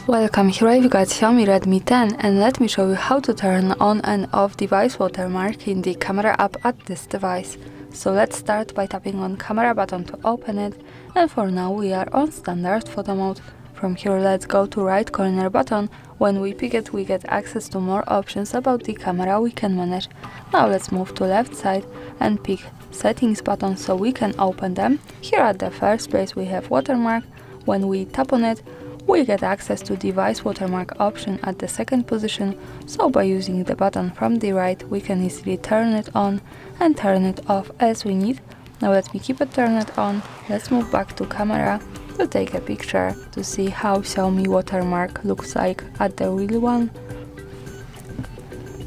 Welcome, here I've got Xiaomi Redmi 10 and let me show you how to turn on and off device watermark in the camera app at this device. So let's start by tapping on camera button to open it, and for now we are on standard photo mode. From here let's go to right corner button. When we pick it we get access to more options about the camera we can manage. Now let's move to left side and pick settings button so we can open them. Here at the first place we have watermark. When we tap on it we get access to device watermark option at the second position, so by using the button from the right we can easily turn it on and turn it off as we need. Now let me keep it turned on. Let's move back to camera to take a picture to see how Xiaomi watermark looks like at the real one.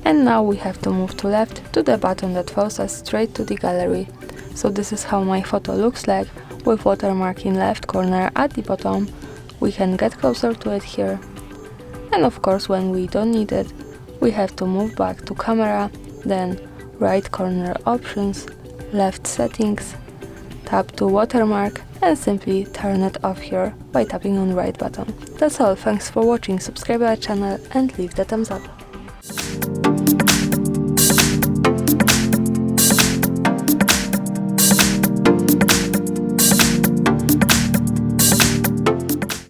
And now we have to move to left to the button that follows us straight to the gallery. So this is how my photo looks like, with watermark in left corner at the bottom. We can get closer to it here, and of course when we don't need it we have to move back to camera, then right corner options, left settings, tap to watermark and simply turn it off here by tapping on right button. That's all, thanks for watching, subscribe our channel and leave the thumbs up.